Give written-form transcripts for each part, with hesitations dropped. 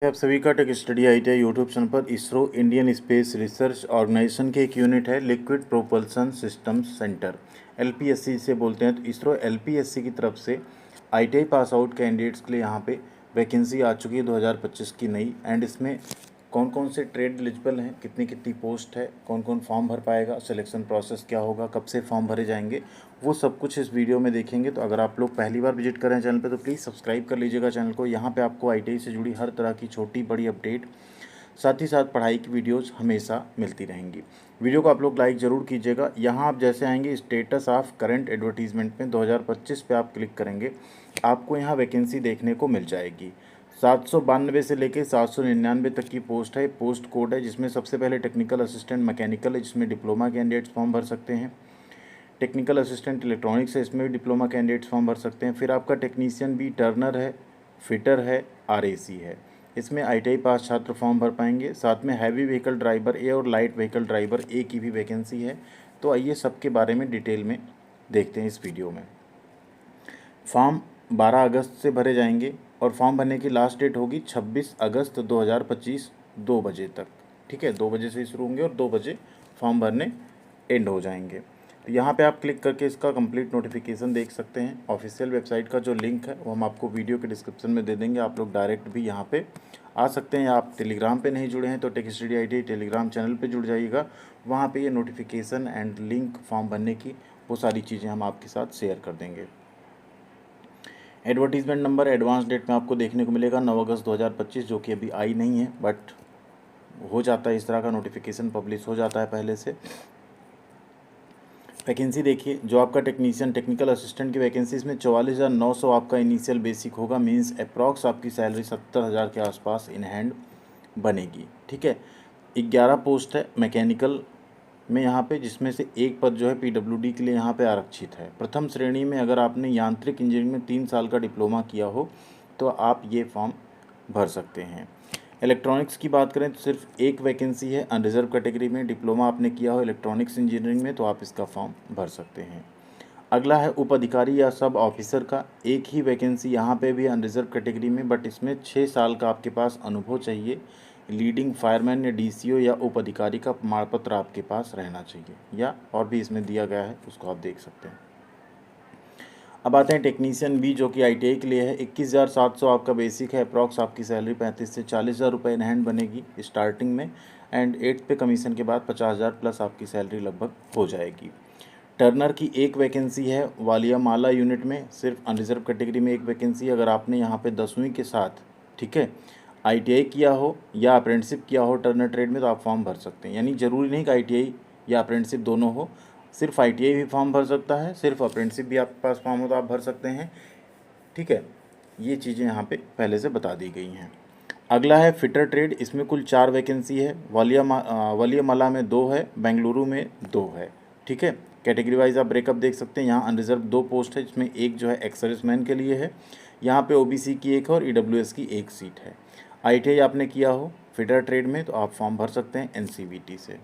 आप सभी का tech study ITI YouTube channel पर ISRO Indian space research organisation की एक यूनिट है liquid propulsion systems centre LPSC से बोलते हैं। तो इसरो LPSC की तरफ से ITI पास आउट कैंडिडेट्स के लिए यहाँ पे वैकेंसी आ चुकी है 2025 की नई। एंड इसमें कौन कौन से ट्रेड एलिजिबल हैं, कितनी कितनी पोस्ट है, कौन कौन फॉर्म भर पाएगा, सिलेक्शन प्रोसेस क्या होगा, कब से फॉर्म भरे जाएंगे, वो सब कुछ इस वीडियो में देखेंगे। तो अगर आप लोग पहली बार विजिट कर रहे हैं चैनल पे तो प्लीज़ सब्सक्राइब कर लीजिएगा चैनल को। यहाँ पे आपको ITI से जुड़ी हर तरह की छोटी बड़ी अपडेट, साथ ही साथ पढ़ाई की वीडियोज़ हमेशा मिलती रहेंगी। वीडियो को आप लोग लाइक ज़रूर कीजिएगा। यहाँ आप जैसे आएंगे स्टेटस ऑफ करंट एडवर्टीजमेंट में 2025 पे आप क्लिक करेंगे, आपको यहाँ वैकेंसी देखने को मिल जाएगी। 792 से लेकर 799 तक की पोस्ट है। पोस्ट कोड है जिसमें सबसे पहले टेक्निकल असिस्टेंट मैकेनिकल है, जिसमें डिप्लोमा कैंडिडेट्स फॉर्म भर सकते हैं। टेक्निकल असिस्टेंट इलेक्ट्रॉनिक्स है, इसमें भी डिप्लोमा कैंडिडेट्स फॉर्म भर सकते हैं। फिर आपका टेक्नीशियन भी टर्नर है, फिटर है, RAC है, इसमें ITI पास छात्र फॉर्म भर पाएंगे। साथ में हैवी व्हीकल ड्राइवर A और लाइट व्हीकल ड्राइवर A की भी वैकेंसी है। तो आइए सबके बारे में डिटेल में देखते हैं इस वीडियो में। फॉर्म 12 अगस्त से भरे जाएंगे और फॉर्म भरने की लास्ट डेट होगी 26 अगस्त 2025 2 बजे तक। ठीक है, 2 बजे से शुरू होंगे और 2 बजे फॉर्म भरने एंड हो जाएंगे। तो यहाँ पे आप क्लिक करके इसका कंप्लीट नोटिफिकेशन देख सकते हैं। ऑफिशियल वेबसाइट का जो लिंक है वो हम आपको वीडियो के डिस्क्रिप्शन में दे देंगे, आप लोग डायरेक्ट भी यहाँ पे आ सकते हैं। आप टेलीग्राम पे नहीं जुड़े हैं तो take study ITI Telegram channel पे जुड़ जाइएगा, वहाँ पे ये नोटिफिकेशन एंड लिंक फॉर्म भरने की वो सारी चीज़ें हम आपके साथ शेयर कर देंगे। एडवर्टीज़मेंट नंबर एडवांस डेट में आपको देखने को मिलेगा 9 अगस्त 2025, जो कि अभी आई नहीं है, बट हो जाता है इस तरह का नोटिफिकेशन पब्लिश हो जाता है पहले से। वैकेंसी देखिए, जो आपका टेक्नीशियन टेक्निकल असिस्टेंट की वैकेंसी, इसमें 44,900 आपका इनिशियल बेसिक होगा। मींस अप्रॉक्स आपकी सैलरी 70,000 के आसपास इन हैंड बनेगी। ठीक है, 11 पोस्ट है मैकेनिकल में यहाँ पे, जिसमें से एक पद जो है PWD के लिए यहाँ पे आरक्षित है। प्रथम श्रेणी में अगर आपने यांत्रिक इंजीनियरिंग में 3 साल का डिप्लोमा किया हो तो आप ये फॉर्म भर सकते हैं। इलेक्ट्रॉनिक्स की बात करें तो सिर्फ एक वैकेंसी है अनरिजर्व कैटेगरी में। डिप्लोमा आपने किया हो इलेक्ट्रॉनिक्स इंजीनियरिंग में तो आप इसका फॉर्म भर सकते हैं। अगला है उप अधिकारी या सब ऑफिसर का, एक ही वैकेंसी यहाँ पे भी अनरिजर्व कैटेगरी में, बट इसमें 6 साल का आपके पास अनुभव चाहिए। लीडिंग फायरमैन या DCO या उप अधिकारी का प्रमाण पत्र आपके पास रहना चाहिए, या और भी इसमें दिया गया है उसको आप देख सकते हैं। अब आते हैं टेक्नीशियन B, जो कि ITI के लिए है। 21,700 आपका बेसिक है। अप्रॉक्स आपकी सैलरी 35 से 40,000 रुपये इन हैंड बनेगी स्टार्टिंग में। एंड 8th पे कमीशन के बाद 50,000 प्लस आपकी सैलरी लगभग हो जाएगी। टर्नर की एक वैकेंसी है वालिया माला यूनिट में, सिर्फ अनरिजर्व कैटेगरी में एक वैकेंसी। अगर आपने यहाँ पे 10वीं के साथ, ठीक है, ITI किया हो या अप्रेंटिसशिप किया हो टर्नर ट्रेड में तो आप फॉर्म भर सकते हैं। यानी ज़रूरी नहीं कि ITI या अप्रेंटिसशिप दोनों हो, सिर्फ ITI भी फॉर्म भर सकता है, सिर्फ अप्रेंटिसशिप भी आपके पास फॉर्म हो तो आप भर सकते हैं। ठीक है, ये चीज़ें यहाँ पे पहले से बता दी गई हैं। अगला है फिटर ट्रेड, इसमें कुल 4 वैकेंसी है। वालियामाला में 2 है, बेंगलुरु में 2 है। ठीक है, कैटेगरी वाइज आप ब्रेकअप देख सकते हैं। यहाँ अनरिजर्व 2 पोस्ट है, जिसमें एक जो है एक्स सर्विसमैन के लिए है। यहाँ पे OBC की एक है और EWS की एक सीट है। ITI आपने किया हो फिटर ट्रेड में तो आप फॉर्म भर सकते हैं NCVT से।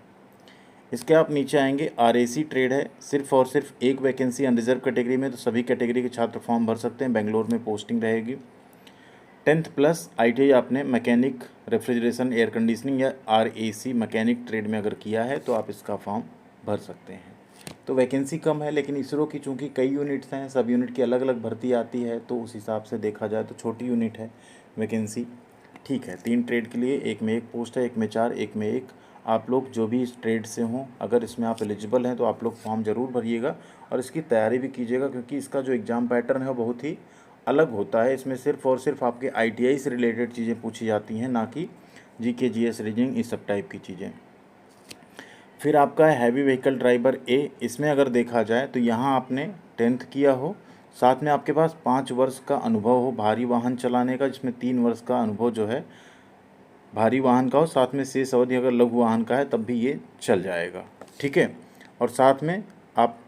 इसके आप नीचे आएंगे RAC ट्रेड है, सिर्फ और सिर्फ एक वैकेंसी अनरिजर्व कैटेगरी में, तो सभी कैटेगरी के छात्र फॉर्म भर सकते हैं। बेंगलोर में पोस्टिंग रहेगी। 10th प्लस ITI आपने मैकेनिक रेफ्रिजरेशन एयर कंडीशनिंग या RAC मैकेनिक ट्रेड में अगर किया है तो आप इसका फॉर्म भर सकते हैं। तो वैकेंसी कम है, लेकिन इसरो की चूँकि कई यूनिट्स हैं, सब यूनिट की अलग अलग भर्ती आती है, तो उस हिसाब से देखा जाए तो छोटी यूनिट है वैकेंसी। ठीक है, 3 ट्रेड के लिए, एक में एक पोस्ट है, एक में 4, एक में एक। आप लोग जो भी इस ट्रेड से हों, अगर इसमें आप एलिजिबल हैं तो आप लोग फॉर्म ज़रूर भरिएगा और इसकी तैयारी भी कीजिएगा, क्योंकि इसका जो एग्ज़ाम पैटर्न है वो बहुत ही अलग होता है। इसमें सिर्फ और सिर्फ आपके ITI से रिलेटेड चीज़ें पूछी जाती हैं, ना कि GK GS रीजनिंग इस सब टाइप की चीज़ें। फिर आपका है हैवी व्हीकल ड्राइवर A, इसमें अगर देखा जाए तो यहाँ आपने 10th किया हो, साथ में आपके पास 5 वर्ष का अनुभव हो भारी वाहन चलाने का, जिसमें 3 वर्ष का अनुभव जो है भारी वाहन का हो, साथ में शेष अवधि अगर लघु वाहन का है तब भी ये चल जाएगा। ठीक है, और साथ में आप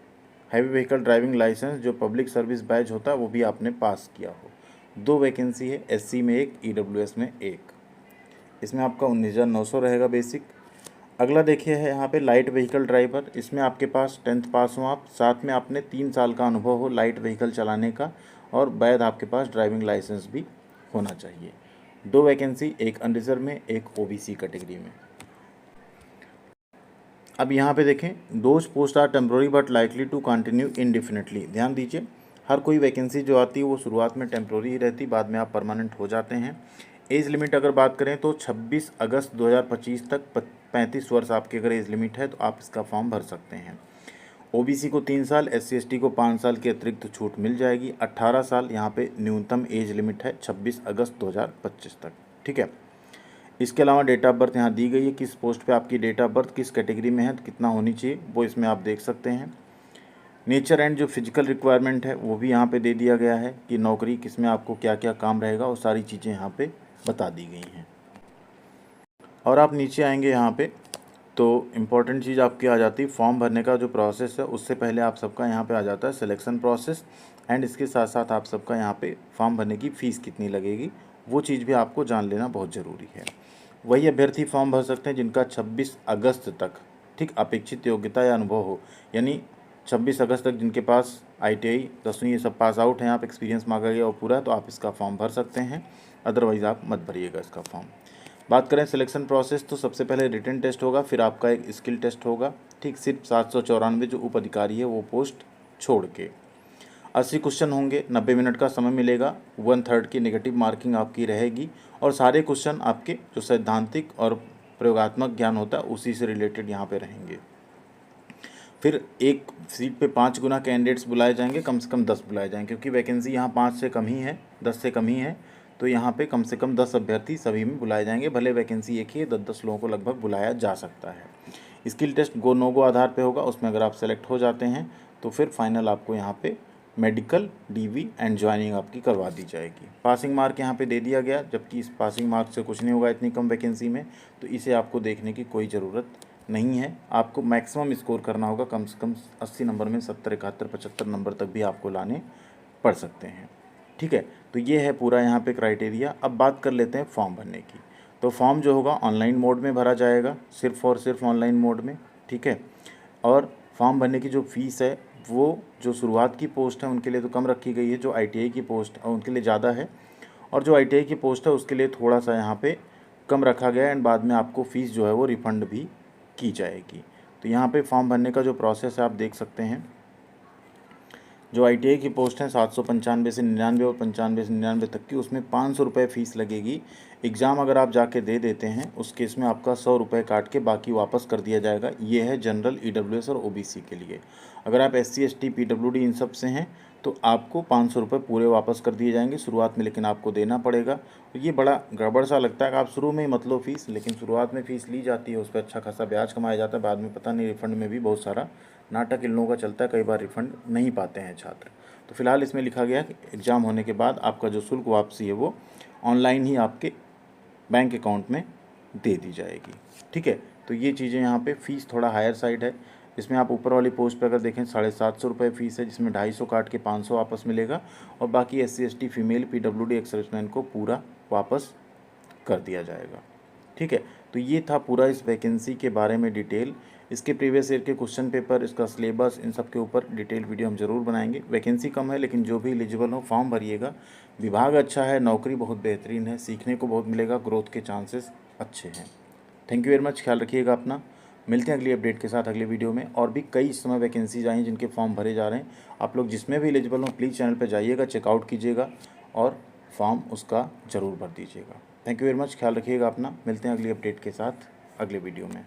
हैवी व्हीकल ड्राइविंग लाइसेंस जो पब्लिक सर्विस बैच होता है वो भी आपने पास किया हो। 2 वैकेंसी है, SC में 1, EWS में 1। इसमें आपका 19,900 रहेगा बेसिक। अगला देखिए है यहाँ पे लाइट व्हीकल ड्राइवर, इसमें आपके पास 10th पास हो आप, साथ में आपने 3 साल का अनुभव हो लाइट व्हीकल चलाने का, और वैध आपके पास ड्राइविंग लाइसेंस भी होना चाहिए। 2 वैकेंसी, एक अनरिजर्व में, एक ओबीसी कैटेगरी में। अब यहाँ पे देखें, those post are temporary but likely to continue indefinitely. ध्यान दीजिए, हर कोई वैकेंसी जो आती है वो शुरुआत में टेम्प्रोरी ही रहती, बाद में आप परमानेंट हो जाते हैं। एज लिमिट अगर बात करें तो 26 अगस्त 2025 तक 35 वर्ष आपकी अगर एज लिमिट है तो आप इसका फॉर्म भर सकते हैं। ओबीसी को 3 साल, SC/ST को 5 साल की अतिरिक्त छूट मिल जाएगी। 18 साल यहाँ पे न्यूनतम एज लिमिट है 26 अगस्त 2025 तक, ठीक है। इसके अलावा डेट ऑफ बर्थ यहाँ दी गई है, किस पोस्ट पे आपकी डेट ऑफ बर्थ किस कैटेगरी में है तो कितना होनी चाहिए वो इसमें आप देख सकते हैं। नेचर एंड जो फिजिकल रिक्वायरमेंट है वो भी यहाँ पे दे दिया गया है कि नौकरी किस में आपको क्या क्या काम रहेगा, वो सारी चीज़ें यहाँ पे बता दी गई हैं। और आप नीचे आएंगे यहाँ पे तो इम्पॉर्टेंट चीज़ आपकी आ जाती है फॉर्म भरने का जो प्रोसेस है, उससे पहले आप सबका यहाँ पे आ जाता है सिलेक्शन प्रोसेस एंड इसके साथ साथ आप सबका यहाँ पे फॉर्म भरने की फ़ीस कितनी लगेगी वो चीज़ भी आपको जान लेना बहुत ज़रूरी है। वही अभ्यर्थी फॉर्म भर सकते हैं जिनका 26 अगस्त तक ठीक अपेक्षित योग्यता या अनुभव हो, यानी 26 अगस्त तक जिनके पास ITI 10वीं ये सब पास आउट हैं, आप एक्सपीरियंस मांगा गया और पूरा, तो आप इसका फॉर्म भर सकते हैं, अदरवाइज़ आप मत भरिएगा इसका फॉर्म। बात करें सिलेक्शन प्रोसेस तो सबसे पहले रिटन टेस्ट होगा, फिर आपका एक स्किल टेस्ट होगा, ठीक, सिर्फ 794 जो उप अधिकारी है वो पोस्ट छोड़ के। 80 क्वेश्चन होंगे, 90 मिनट का समय मिलेगा, 1/3 की नेगेटिव मार्किंग आपकी रहेगी और सारे क्वेश्चन आपके जो सैद्धांतिक और प्रयोगात्मक ज्ञान होता है उसी से रिलेटेड यहाँ पे रहेंगे। फिर एक सीट पे 5 गुना कैंडिडेट्स बुलाए जाएंगे, कम से कम 10 बुलाए जाएंगे क्योंकि वैकेंसी यहाँ 5 से कम ही है, 10 से कम ही है, तो यहाँ पे कम से कम 10 अभ्यर्थी सभी में बुलाए जाएंगे। भले वैकेंसी एक ही है, 10-10 लोगों को लगभग बुलाया जा सकता है। स्किल टेस्ट गो नो गो आधार पे होगा, उसमें अगर आप सेलेक्ट हो जाते हैं तो फिर फाइनल आपको यहाँ पे मेडिकल, DV एंड ज्वाइनिंग आपकी करवा दी जाएगी। पासिंग मार्क यहाँ पे दे दिया गया, जबकि इस पासिंग मार्क से कुछ नहीं होगा इतनी कम वैकेंसी में, तो इसे आपको देखने की कोई ज़रूरत नहीं है। आपको मैक्सिमम स्कोर करना होगा, कम से कम 80 नंबर में 70, 71, 75 नंबर तक भी आपको लाने पड़ सकते हैं, ठीक है। तो ये है पूरा यहाँ पे क्राइटेरिया। अब बात कर लेते हैं फॉर्म भरने की। तो फॉर्म जो होगा ऑनलाइन मोड में भरा जाएगा, सिर्फ और सिर्फ ऑनलाइन मोड में, ठीक है। और फॉर्म भरने की जो फ़ीस है वो जो शुरुआत की पोस्ट है उनके लिए तो कम रखी गई है, जो ITI की पोस्ट है उनके लिए ज़्यादा है, और जो ITI की पोस्ट है उसके लिए थोड़ा सा यहाँ पे कम रखा गया है एंड बाद में आपको फ़ीस जो है वो रिफ़ंड भी की जाएगी। तो यहाँ पे फॉर्म भरने का जो प्रोसेस है आप देख सकते हैं। जो ITI की पोस्ट हैं 795 से 99 और 95 से 99 तक की, उसमें 500 रुपये फ़ीस लगेगी। एग्ज़ाम अगर आप जाके दे देते हैं उस केस में आपका 100 रुपये काट के बाकी वापस कर दिया जाएगा। ये है जनरल, EWS और OBC के लिए। अगर आप SC/ST PWD इन सब से हैं तो आपको 500 रुपये पूरे वापस कर दिए जाएंगे शुरुआत में, लेकिन आपको देना पड़ेगा। तो ये बड़ा गड़बड़ सा लगता है कि आप शुरू में ही मत लो फ़ीस, लेकिन शुरुआत में फ़ीस ली जाती है, उस पर अच्छा खासा ब्याज कमाया जाता है, बाद में पता नहीं रिफ़ंड में भी बहुत सारा नाटक इन लोगों का चलता है, कई बार रिफ़ंड नहीं पाते हैं छात्र। तो फिलहाल इसमें लिखा गया कि एग्ज़ाम होने के बाद आपका जो शुल्क वापसी है वो ऑनलाइन ही आपके बैंक अकाउंट में दे दी जाएगी, ठीक है। तो ये चीज़ें यहाँ पे फ़ीस थोड़ा हायर साइड है। इसमें आप ऊपर वाली पोस्ट पे अगर देखें 750 रुपये फ़ीस है, जिसमें 250 काट के 500 वापस मिलेगा और बाकी SC/ST female PWD ex serviceman को पूरा वापस कर दिया जाएगा, ठीक है। तो ये था पूरा इस वैकेंसी के बारे में डिटेल। इसके प्रीवियस ईयर के क्वेश्चन पेपर, इसका सिलेबस, इन सब के ऊपर डिटेल वीडियो हम ज़रूर बनाएंगे। वैकेंसी कम है लेकिन जो भी एलिजिबल हो फॉर्म भरिएगा। विभाग अच्छा है, नौकरी बहुत बेहतरीन है, सीखने को बहुत मिलेगा, ग्रोथ के चांसेस अच्छे हैं। थैंक यू वेरी मच, ख्याल रखिएगा अपना। मिलते हैं अगली अपडेट के साथ अगले वीडियो में। और भी कई इस समय वैकेंसीज आई हैं जिनके फॉर्म भरे जा रहे हैं। आप लोग जिसमें भी एलिजिबल हो प्लीज़ चैनल पर जाइएगा, चेकआउट कीजिएगा और फॉर्म उसका ज़रूर भर दीजिएगा। थैंक यू वेरी मच, ख्याल रखिएगा अपना। मिलते हैं अगली अपडेट के साथ अगले वीडियो में।